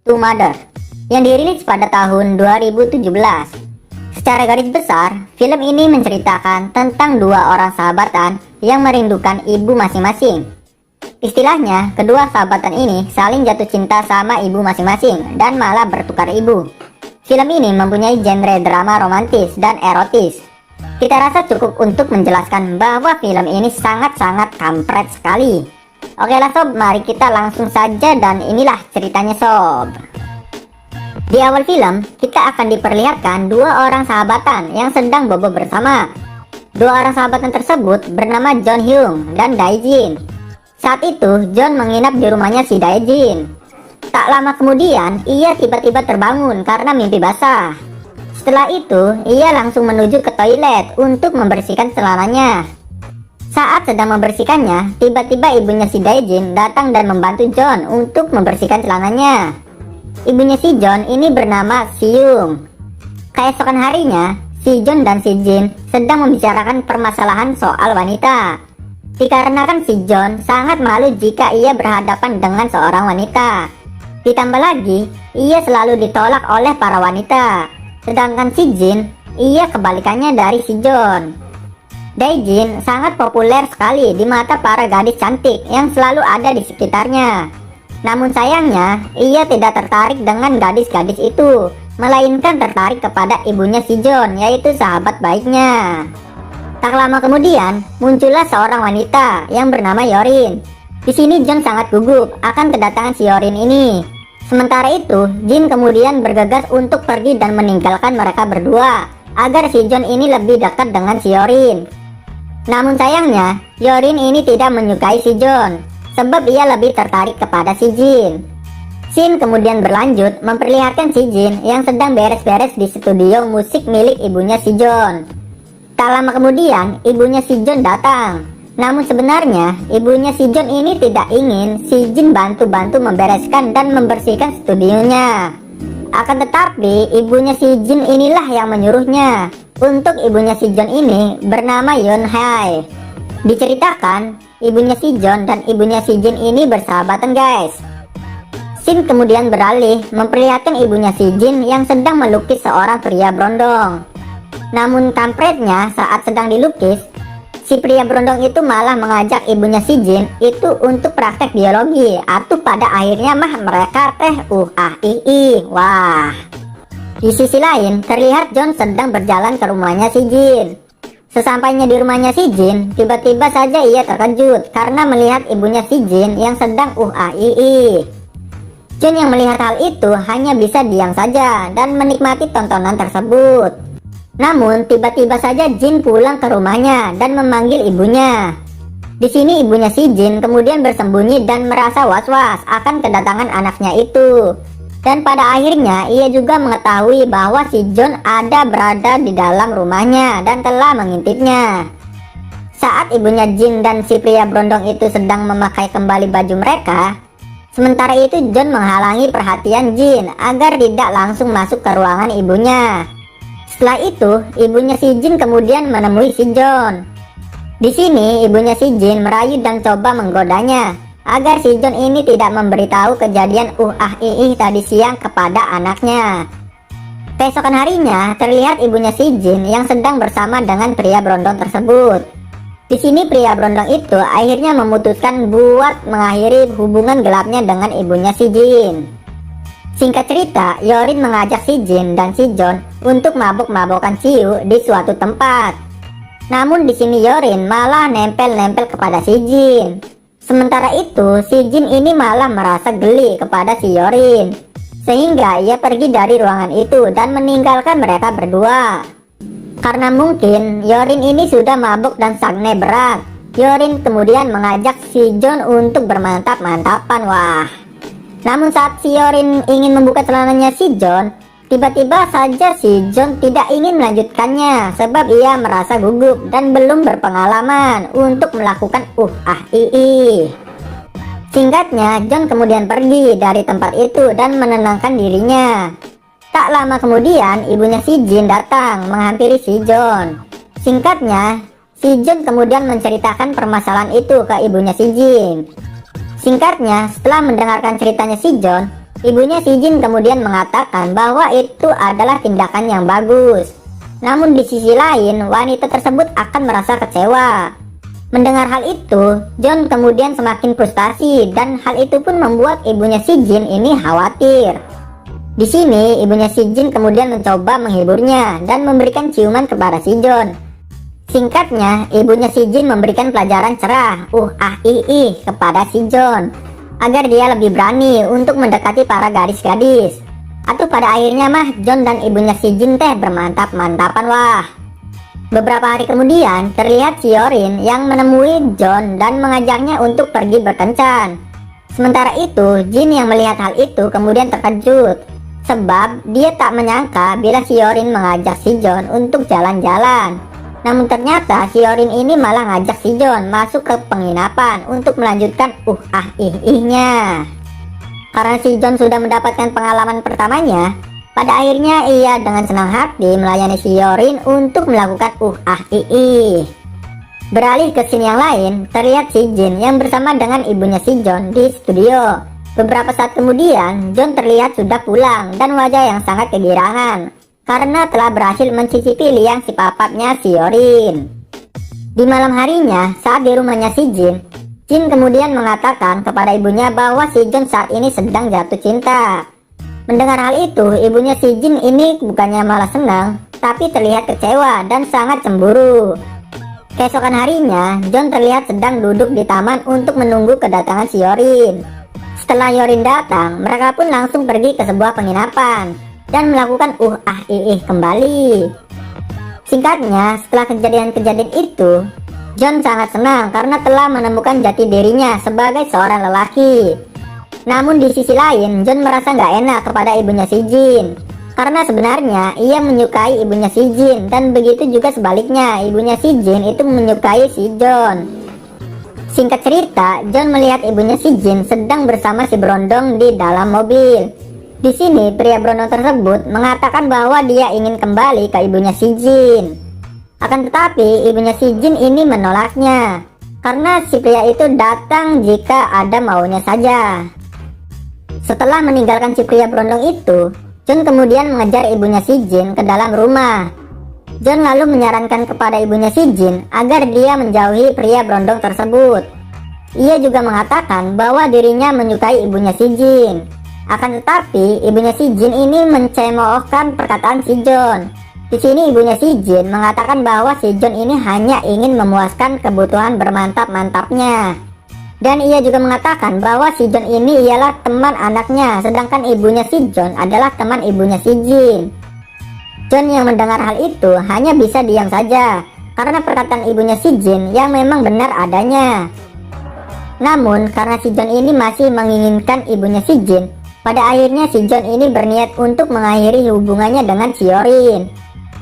to Mother yang dirilis pada tahun 2017. Secara garis besar, film ini menceritakan tentang dua orang sahabatan yang merindukan ibu masing-masing. Istilahnya, kedua sahabatan ini saling jatuh cinta sama ibu masing-masing dan malah bertukar ibu. Film ini mempunyai genre drama romantis dan erotis. Kita rasa cukup untuk menjelaskan bahwa film ini sangat-sangat kampret sekali. Oke lah sob, mari kita langsung saja dan inilah ceritanya sob. Di awal film, kita akan diperlihatkan dua orang sahabatan yang sedang bobo bersama. Dua orang sahabatan tersebut bernama John Hyung dan Dae-jin. Saat itu, John menginap di rumahnya si Dae-jin. Tak lama kemudian, ia tiba-tiba terbangun karena mimpi basah. Setelah itu, ia langsung menuju ke toilet untuk membersihkan celananya. Saat sedang membersihkannya, tiba-tiba ibunya si Dae-jin datang dan membantu John untuk membersihkan celananya. Ibunya si John ini bernama Si Yung. Keesokan harinya, si John dan si Jin sedang membicarakan permasalahan soal wanita. Dikarenakan si John sangat malu jika ia berhadapan dengan seorang wanita. Ditambah lagi, ia selalu ditolak oleh para wanita. Sedangkan si Jin, ia kebalikannya dari si John. Dae-jin sangat populer sekali di mata para gadis cantik yang selalu ada di sekitarnya. Namun sayangnya, ia tidak tertarik dengan gadis-gadis itu, melainkan tertarik kepada ibunya si John, yaitu sahabat baiknya. Tak lama kemudian, muncullah seorang wanita yang bernama Yorin. Di sini John sangat gugup akan kedatangan si Yorin ini. Sementara itu, Jin kemudian bergegas untuk pergi dan meninggalkan mereka berdua, agar si John ini lebih dekat dengan si Yorin. Namun sayangnya, Yorin ini tidak menyukai si John, sebab ia lebih tertarik kepada si Jin. Scene kemudian berlanjut memperlihatkan si Jin yang sedang beres-beres di studio musik milik ibunya si John. Tak lama kemudian, ibunya si John datang. Namun sebenarnya, ibunya si John ini tidak ingin si Jin bantu-bantu membereskan dan membersihkan studionya. Akan tetapi, ibunya si Jin inilah yang menyuruhnya. Untuk ibunya si John ini bernama Yeon Hae. Diceritakan, ibunya si John dan ibunya si Jin ini bersahabatan guys. Scene kemudian beralih memperlihatkan ibunya si Jin yang sedang melukis seorang pria berondong. Namun kampretnya saat sedang dilukis, si pria berondong itu malah mengajak ibunya si Jin itu untuk praktek biologi. Atau pada akhirnya mah mereka wah. Di sisi lain terlihat John sedang berjalan ke rumahnya si Jin. Sesampainya di rumahnya si Jin, tiba-tiba saja ia terkejut karena melihat ibunya si Jin yang sedang John yang melihat hal itu hanya bisa diam saja dan menikmati tontonan tersebut. Namun tiba-tiba saja Jin pulang ke rumahnya dan memanggil ibunya. Di sini ibunya si Jin kemudian bersembunyi dan merasa was-was akan kedatangan anaknya itu. Dan pada akhirnya ia juga mengetahui bahwa si John ada berada di dalam rumahnya dan telah mengintipnya. Saat ibunya Jin dan si pria berondong itu sedang memakai kembali baju mereka, sementara itu John menghalangi perhatian Jin agar tidak langsung masuk ke ruangan ibunya. Setelah itu, ibunya si Jin kemudian menemui si John. Di sini ibunya si Jin merayu dan coba menggodanya agar si John ini tidak memberitahu kejadian tadi siang kepada anaknya. Keesokan harinya terlihat ibunya si Jin yang sedang bersama dengan pria berondong tersebut. Di sini pria berondong itu akhirnya memutuskan buat mengakhiri hubungan gelapnya dengan ibunya si Jin. Singkat cerita, Yorin mengajak si Jin dan si John untuk mabuk-mabukan Siu di suatu tempat. Namun di sini Yorin malah nempel-nempel kepada si Jin. Sementara itu, si Jin ini malah merasa geli kepada si Yorin, sehingga ia pergi dari ruangan itu dan meninggalkan mereka berdua. Karena mungkin Yorin ini sudah mabuk dan sangne berat, Yorin kemudian mengajak si John untuk bermantap-mantapan. Wah. Namun saat si Yorin ingin membuka celananya si John, tiba-tiba saja si John tidak ingin melanjutkannya sebab ia merasa gugup dan belum berpengalaman untuk melakukan Singkatnya, John kemudian pergi dari tempat itu dan menenangkan dirinya. Tak lama kemudian, ibunya si Jin datang menghampiri si John. Singkatnya, si John kemudian menceritakan permasalahan itu ke ibunya si Jin. Singkatnya, setelah mendengarkan ceritanya si John, Ibunya si Jin kemudian mengatakan bahwa itu adalah tindakan yang bagus. Namun di sisi lain, wanita tersebut akan merasa kecewa. Mendengar hal itu, John kemudian semakin frustasi dan hal itu pun membuat ibunya si Jin ini khawatir. Di sini, ibunya si Jin kemudian mencoba menghiburnya dan memberikan ciuman kepada si John. Singkatnya, ibunya si Jin memberikan pelajaran cerah, kepada si John, agar dia lebih berani untuk mendekati para gadis-gadis. Atau pada akhirnya mah John dan ibunya si Jin teh bermantap-mantapan wah. Beberapa hari kemudian terlihat Hyorin yang menemui John dan mengajaknya untuk pergi berkencan. Sementara itu Jin yang melihat hal itu kemudian terkejut, sebab dia tak menyangka bila Hyorin mengajak si John untuk jalan-jalan. Namun ternyata Hyorin ini malah ngajak si John masuk ke penginapan untuk melanjutkan nya. Karena si John sudah mendapatkan pengalaman pertamanya, pada akhirnya ia dengan senang hati melayani Hyorin untuk melakukan Beralih ke scene yang lain, terlihat si Jin yang bersama dengan ibunya si John di studio. Beberapa saat kemudian, John terlihat sudah pulang dan wajah yang sangat kegirangan karena telah berhasil mencicipi liang si papapnya Hyorin. Di malam harinya, saat di rumahnya si Jin, Jin kemudian mengatakan kepada ibunya bahwa si John saat ini sedang jatuh cinta. Mendengar hal itu, ibunya si Jin ini bukannya malah senang, tapi terlihat kecewa dan sangat cemburu. Keesokan harinya, John terlihat sedang duduk di taman untuk menunggu kedatangan Hyorin. Setelah Hyorin datang, mereka pun langsung pergi ke sebuah penginapan dan melakukan kembali. Singkatnya, setelah kejadian-kejadian itu, John sangat senang karena telah menemukan jati dirinya sebagai seorang lelaki. Namun di sisi lain, John merasa nggak enak kepada ibunya si Jin, karena sebenarnya ia menyukai ibunya si Jin dan begitu juga sebaliknya, ibunya si Jin itu menyukai si John. Singkat cerita, John melihat ibunya si Jin sedang bersama si Brondong di dalam mobil. Di sini pria Brondong tersebut mengatakan bahwa dia ingin kembali ke ibunya si Jin. Akan tetapi ibunya si Jin ini menolaknya, karena si pria itu datang jika ada maunya saja. Setelah meninggalkan si pria Brondong itu, John kemudian mengejar ibunya si Jin ke dalam rumah. John lalu menyarankan kepada ibunya si Jin agar dia menjauhi pria Brondong tersebut. Ia juga mengatakan bahwa dirinya menyukai ibunya si Jin. Akan tetapi ibunya si Jin ini mencemoohkan perkataan si John. Di sini ibunya si Jin mengatakan bahwa si John ini hanya ingin memuaskan kebutuhan bermantap-mantapnya. Dan ia juga mengatakan bahwa si John ini ialah teman anaknya, sedangkan ibunya si John adalah teman ibunya si Jin. John yang mendengar hal itu hanya bisa diam saja, karena perkataan ibunya si Jin yang memang benar adanya. Namun karena si John ini masih menginginkan ibunya si Jin, pada akhirnya si John ini berniat untuk mengakhiri hubungannya dengan Hyorin,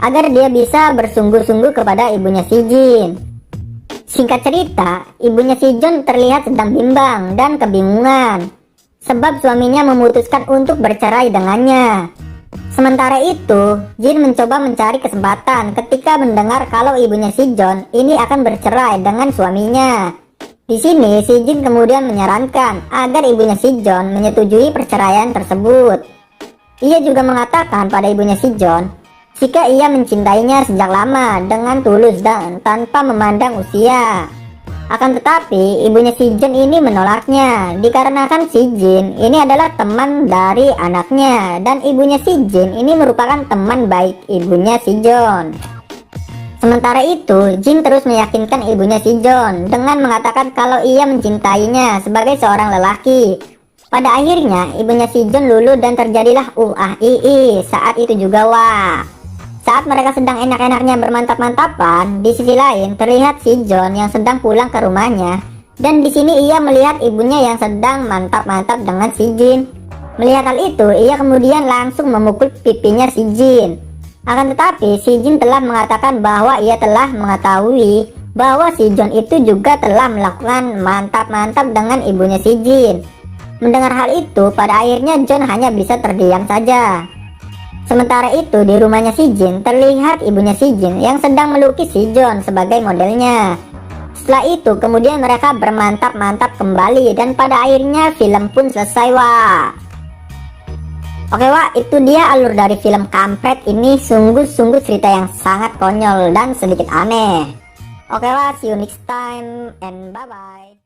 agar dia bisa bersungguh-sungguh kepada ibunya si Jin. Singkat cerita, ibunya si John terlihat sedang bimbang dan kebingungan, sebab suaminya memutuskan untuk bercerai dengannya. Sementara itu, Jin mencoba mencari kesempatan ketika mendengar kalau ibunya si John ini akan bercerai dengan suaminya. Di sini, si Jin kemudian menyarankan agar ibunya si John menyetujui perceraian tersebut. Ia juga mengatakan pada ibunya si John, jika ia mencintainya sejak lama dengan tulus dan tanpa memandang usia. Akan tetapi, ibunya si John ini menolaknya, dikarenakan si Jin ini adalah teman dari anaknya, dan ibunya si Jin ini merupakan teman baik ibunya si John. Sementara itu, Jin terus meyakinkan ibunya si John dengan mengatakan kalau ia mencintainya sebagai seorang lelaki. Pada akhirnya, ibunya si John luluh dan terjadilah saat itu juga wah. Saat mereka sedang enak-enaknya bermantap-mantapan, di sisi lain terlihat si John yang sedang pulang ke rumahnya, dan di sini ia melihat ibunya yang sedang mantap-mantap dengan si Jin. Melihat hal itu, ia kemudian langsung memukul pipinya si Jin. Akan tetapi si Jin telah mengatakan bahwa ia telah mengetahui bahwa si John itu juga telah melakukan mantap-mantap dengan ibunya si Jin. Mendengar hal itu, pada akhirnya John hanya bisa terdiam saja. Sementara itu di rumahnya si Jin terlihat ibunya si Jin yang sedang melukis si John sebagai modelnya. Setelah itu kemudian mereka bermantap-mantap kembali dan pada akhirnya film pun selesai wah. Oke Wak, itu dia alur dari film Kampret ini. Sungguh-sungguh cerita yang sangat konyol dan sedikit aneh. Oke Wak, see you next time and bye-bye.